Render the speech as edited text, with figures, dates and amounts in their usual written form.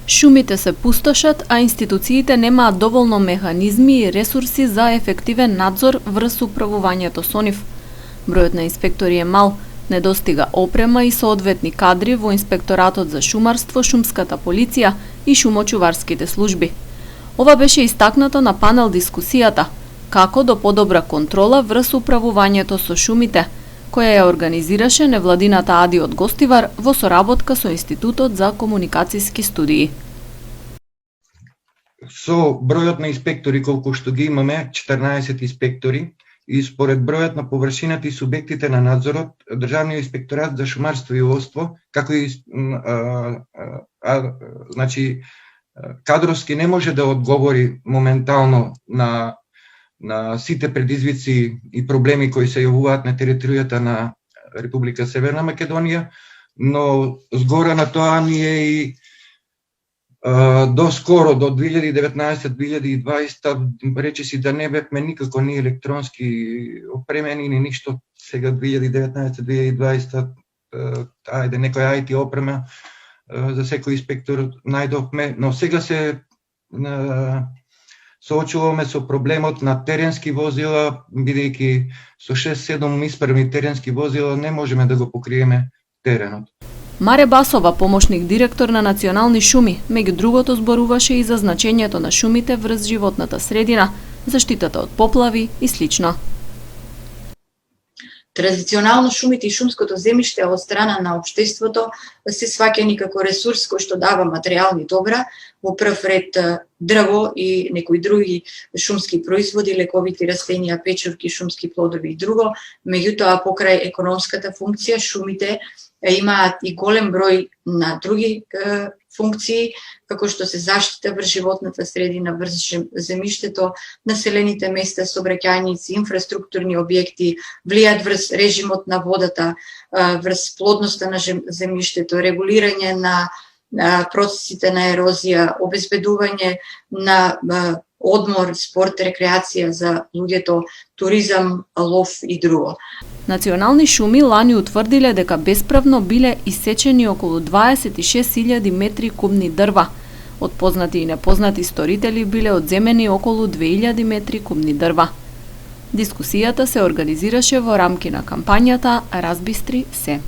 Шумите се пустошат, а институциите немаат доволно механизми и ресурси за ефективен надзор врз управувањето со нив. Бројот на инспектори е мал, недостига опрема и соодветни кадри во Инспекторатот за шумарство, шумската полиција и шумочуварските служби. Ова беше истакнато на панел дискусијата "Како до подобра контрола врз управувањето со шумите", која ја организираше невладината АДИ од Гостивар во соработка со Институтот за комуникацијски студии. Со бројот на инспектори колку што ги имаме, 14 инспектори, и според бројот на површината и субјектите на надзорот, Државниот инспекторат за шумарство и ловство, како и значи кадровски не може да одговори моментално на сите предизвици и проблеми кои се јавуваат на територијата на Република Северна Македонија, но згора на тоа ние и до скоро, до 2019-2020, речиси да не бевме никако ни електронски опремени, ни ништо. Сега 2019-2020, ајде некоја IT опрема за секој инспектор најдовме, но сега се соочуваме со проблемот на теренски возила, бидејќи со 6-7 исправни теренски возила не можеме да го покриеме теренот. Маре Басова, помошник директор на Национални шуми, меѓу другото зборуваше и за значењето на шумите врз животната средина, заштитата од поплави и слично. Традиционално шумите и шумското земјиште од страна на општеството се сваќани како ресурс кој што дава материјални добра, во прв ред дрво и некои други шумски производи, лековити растенија, печурки, шумски плодови и друго. Меѓутоа, покрај економската функција, шумите имаат и голем број на други функции, како што се заштита врз животната средина, врз земјиштето, населените места, сообраќајници, инфраструктурни објекти, влијат врз режимот на водата, врз плодноста на земјиштето, регулирање на процесите на ерозија, обезбедување на одмор, спорт, рекреација за луѓето, туризам, лов и друго. Национални шуми лани утврдиле дека бесправно биле исечени околу 26.000 метри кубни дрва. Од познати и непознати сторители биле одземени околу 2.000 метри кубни дрва. Дискусијата се организираше во рамки на кампањата "Разбистри се".